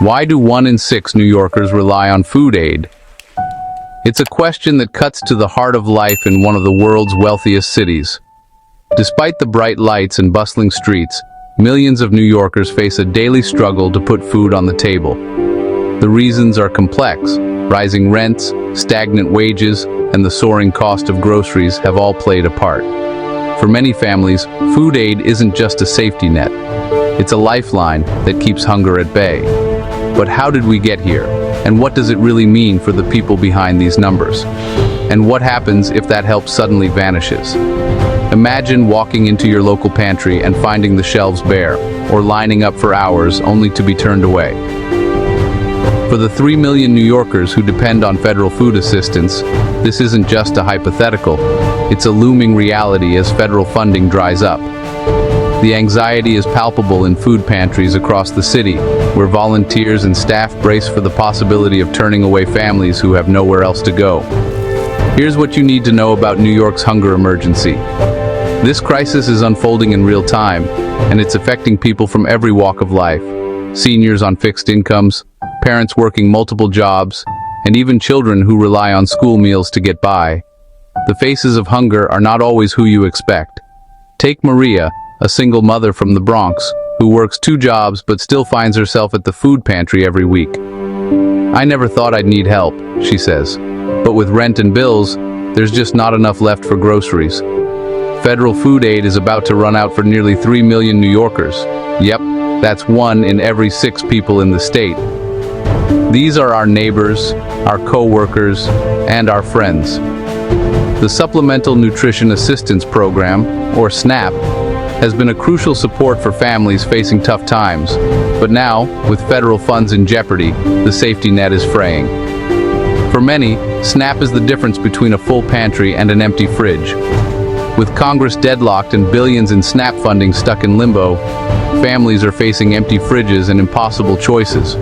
Why do 1 in 6 New Yorkers rely on food aid? It's a question that cuts to the heart of life in one of the world's wealthiest cities. Despite the bright lights and bustling streets, millions of New Yorkers face a daily struggle to put food on the table. The reasons are complex. Rising rents, stagnant wages, and the soaring cost of groceries have all played a part. For many families, food aid isn't just a safety net. It's a lifeline that keeps hunger at bay. But how did we get here? And what does it really mean for the people behind these numbers? And what happens if that help suddenly vanishes? Imagine walking into your local pantry and finding the shelves bare, or lining up for hours only to be turned away. For the 3 million New Yorkers who depend on federal food assistance, this isn't just a hypothetical. It's a looming reality as federal funding dries up. The anxiety is palpable in food pantries across the city, where volunteers and staff brace for the possibility of turning away families who have nowhere else to go. Here's what you need to know about New York's hunger emergency. This crisis is unfolding in real time, and it's affecting people from every walk of life. Seniors on fixed incomes, parents working multiple jobs, and even children who rely on school meals to get by. The faces of hunger are not always who you expect. Take Maria, a single mother from the Bronx, who works 2 jobs but still finds herself at the food pantry every week. "I never thought I'd need help," she says. "But with rent and bills, there's just not enough left for groceries." Federal food aid is about to run out for nearly 3 million New Yorkers. Yep, that's 1 in every 6 people in the state. These are our neighbors, our co-workers, and our friends. The Supplemental Nutrition Assistance Program, or SNAP, has been a crucial support for families facing tough times. But now, with federal funds in jeopardy, the safety net is fraying. For many, SNAP is the difference between a full pantry and an empty fridge. With Congress deadlocked and billions in SNAP funding stuck in limbo, families are facing empty fridges and impossible choices.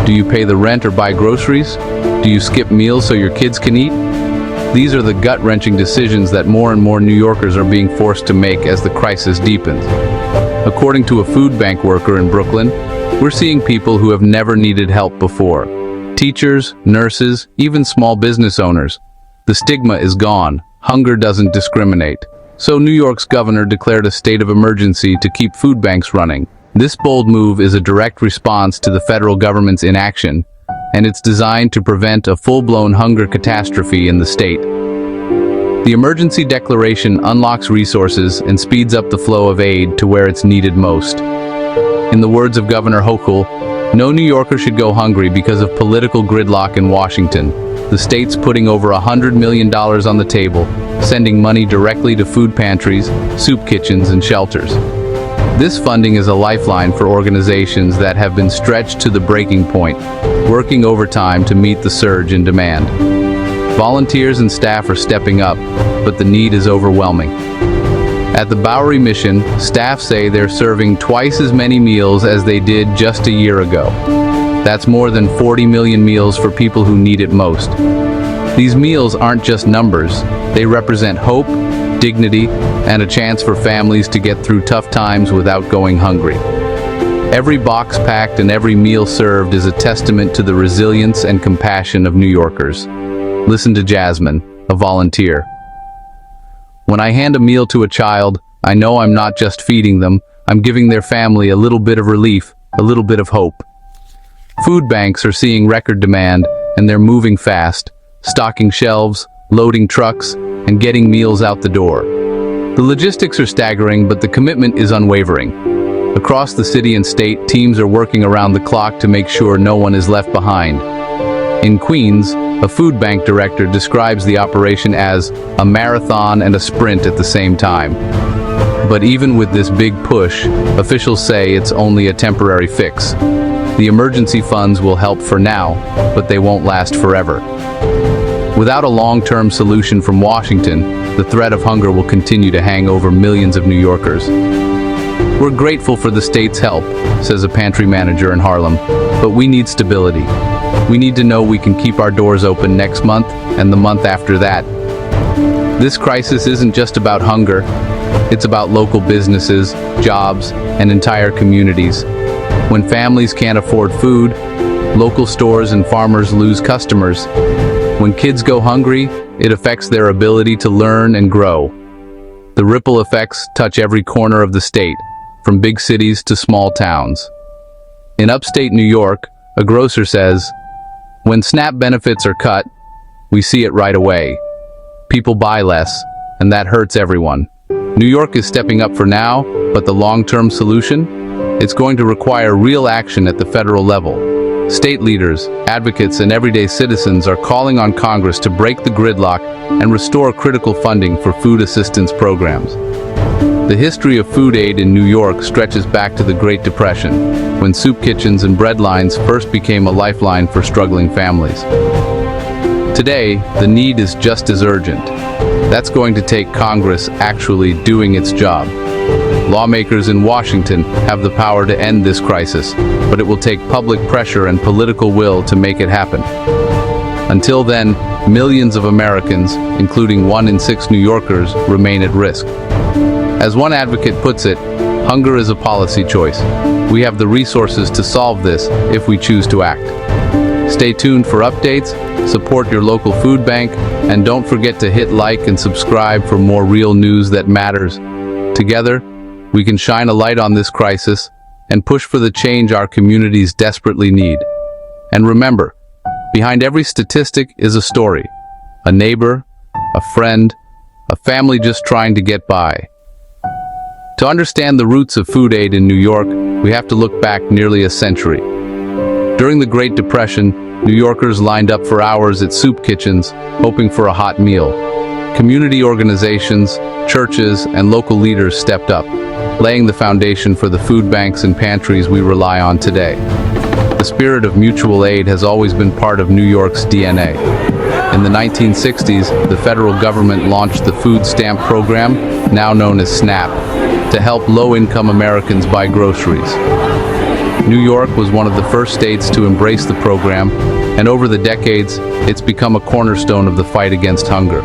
Do you pay the rent or buy groceries? Do you skip meals so your kids can eat? These are the gut-wrenching decisions that more and more New Yorkers are being forced to make as the crisis deepens. According to a food bank worker in Brooklyn, we're seeing people who have never needed help before. Teachers, nurses, even small business owners. The stigma is gone. Hunger doesn't discriminate. So New York's governor declared a state of emergency to keep food banks running. This bold move is a direct response to the federal government's inaction, and it's designed to prevent a full-blown hunger catastrophe in the state. The emergency declaration unlocks resources and speeds up the flow of aid to where it's needed most. In the words of Governor Hochul, no New Yorker should go hungry because of political gridlock in Washington. The state's putting over $100 million on the table, sending money directly to food pantries, soup kitchens, and shelters. This funding is a lifeline for organizations that have been stretched to the breaking point, working overtime to meet the surge in demand. Volunteers and staff are stepping up, but the need is overwhelming. At the Bowery Mission, staff say they're serving twice as many meals as they did just a year ago. That's more than 40 million meals for people who need it most. These meals aren't just numbers, they represent hope, dignity, and a chance for families to get through tough times without going hungry. Every box packed and every meal served is a testament to the resilience and compassion of New Yorkers. Listen to Jasmine, a volunteer. "When I hand a meal to a child, I know I'm not just feeding them, I'm giving their family a little bit of relief, a little bit of hope." Food banks are seeing record demand, and they're moving fast, stocking shelves, loading trucks, and getting meals out the door. The logistics are staggering, but the commitment is unwavering. Across the city and state, teams are working around the clock to make sure no one is left behind. In Queens, a food bank director describes the operation as a marathon and a sprint at the same time. But even with this big push, officials say it's only a temporary fix. The emergency funds will help for now, but they won't last forever. Without a long-term solution from Washington, the threat of hunger will continue to hang over millions of New Yorkers. "We're grateful for the state's help," says a pantry manager in Harlem, "but we need stability. We need to know we can keep our doors open next month and the month after that." This crisis isn't just about hunger. It's about local businesses, jobs, and entire communities. When families can't afford food, Local stores and farmers lose customers. When kids go hungry, it affects their ability to learn and grow. The ripple effects touch every corner of the state, from big cities to small towns. In upstate New York, a grocer says, "When SNAP benefits are cut, we see it right away. People buy less, and that hurts everyone." New York is stepping up for now, but the long-term solution? It's going to require real action at the federal level. State leaders, advocates, and everyday citizens are calling on Congress to break the gridlock and restore critical funding for food assistance programs. The history of food aid in New York stretches back to the Great Depression, when soup kitchens and bread lines first became a lifeline for struggling families. Today, the need is just as urgent. That's going to take Congress actually doing its job. Lawmakers in Washington have the power to end this crisis, but it will take public pressure and political will to make it happen. Until then, millions of Americans, including 1 in 6 New Yorkers, remain at risk. As one advocate puts it, hunger is a policy choice. We have the resources to solve this if we choose to act. Stay tuned for updates, support your local food bank, and don't forget to hit like and subscribe for more real news that matters. Together, we can shine a light on this crisis and push for the change our communities desperately need. And remember, behind every statistic is a story. A neighbor, a friend, a family just trying to get by. To understand the roots of food aid in New York, we have to look back nearly a century. During the Great Depression, New Yorkers lined up for hours at soup kitchens, hoping for a hot meal. Community organizations, churches, and local leaders stepped up, laying the foundation for the food banks and pantries we rely on today. The spirit of mutual aid has always been part of New York's DNA. In the 1960s, the federal government launched the food stamp program, now known as SNAP, to help low-income Americans buy groceries. New York was one of the first states to embrace the program, and over the decades, it's become a cornerstone of the fight against hunger.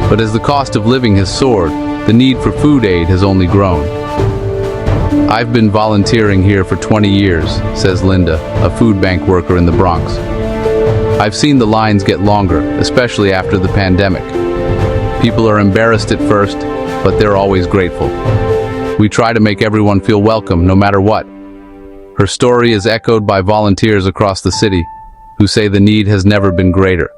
But as the cost of living has soared, the need for food aid has only grown. "I've been volunteering here for 20 years, says Linda, a food bank worker in the Bronx. "I've seen the lines get longer, especially after the pandemic. People are embarrassed at first, but they're always grateful. We try to make everyone feel welcome, no matter what." Her story is echoed by volunteers across the city, who say the need has never been greater.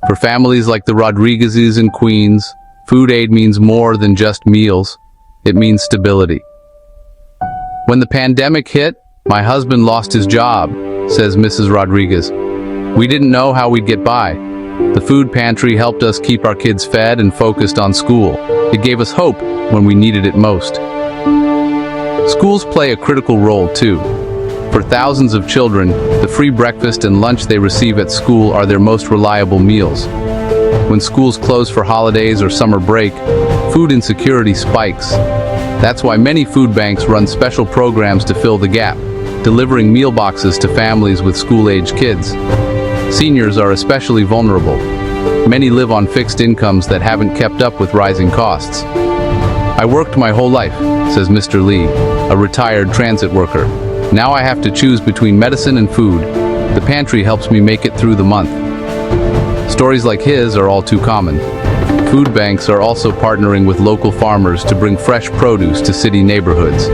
For families like the Rodriguezes in Queens, food aid means more than just meals. It means stability. "When the pandemic hit, my husband lost his job," says Mrs. Rodriguez. "We didn't know how we'd get by. The food pantry helped us keep our kids fed and focused on school. It gave us hope when we needed it most." Schools play a critical role too. For thousands of children, the free breakfast and lunch they receive at school are their most reliable meals. When schools close for holidays or summer break, food insecurity spikes. That's why many food banks run special programs to fill the gap, delivering meal boxes to families with school-age kids. Seniors are especially vulnerable. Many live on fixed incomes that haven't kept up with rising costs. "I worked my whole life," says Mr. Lee, a retired transit worker. "Now I have to choose between medicine and food. The pantry helps me make it through the month." Stories like his are all too common. Food banks are also partnering with local farmers to bring fresh produce to city neighborhoods.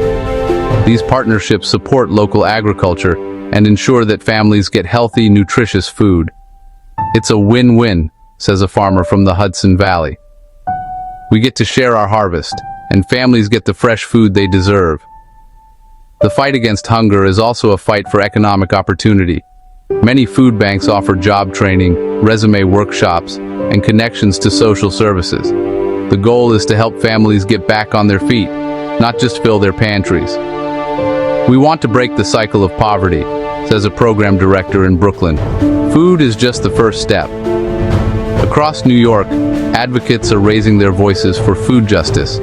These partnerships support local agriculture and ensure that families get healthy, nutritious food. "It's a win-win," says a farmer from the Hudson Valley. "We get to share our harvest, and families get the fresh food they deserve." The fight against hunger is also a fight for economic opportunity. Many food banks offer job training, resume workshops, and connections to social services. The goal is to help families get back on their feet, not just fill their pantries. "We want to break the cycle of poverty," says a program director in Brooklyn. "Food is just the first step." Across New York, advocates are raising their voices for food justice.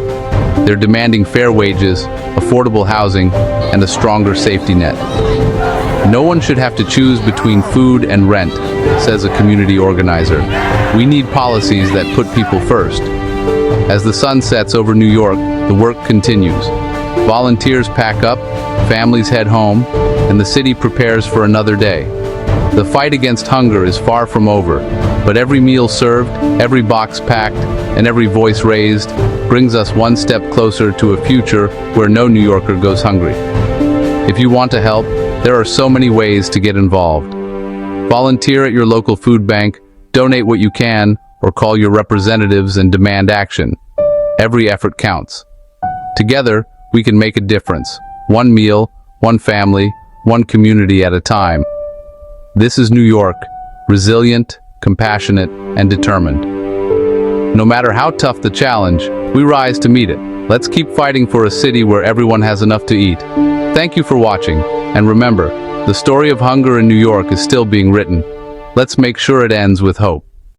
They're demanding fair wages, affordable housing, and a stronger safety net. "No one should have to choose between food and rent," says a community organizer. "We need policies that put people first." As the sun sets over New York, the work continues. Volunteers pack up, families head home, and the city prepares for another day. The fight against hunger is far from over, but every meal served, every box packed, and every voice raised brings us one step closer to a future where no New Yorker goes hungry. If you want to help, there are so many ways to get involved. Volunteer at your local food bank, donate what you can, or call your representatives and demand action. Every effort counts. Together, we can make a difference. One meal, one family, one community at a time. This is New York, resilient, compassionate, and determined. No matter how tough the challenge, we rise to meet it. Let's keep fighting for a city where everyone has enough to eat. Thank you for watching, and remember, the story of hunger in New York is still being written. Let's make sure it ends with hope.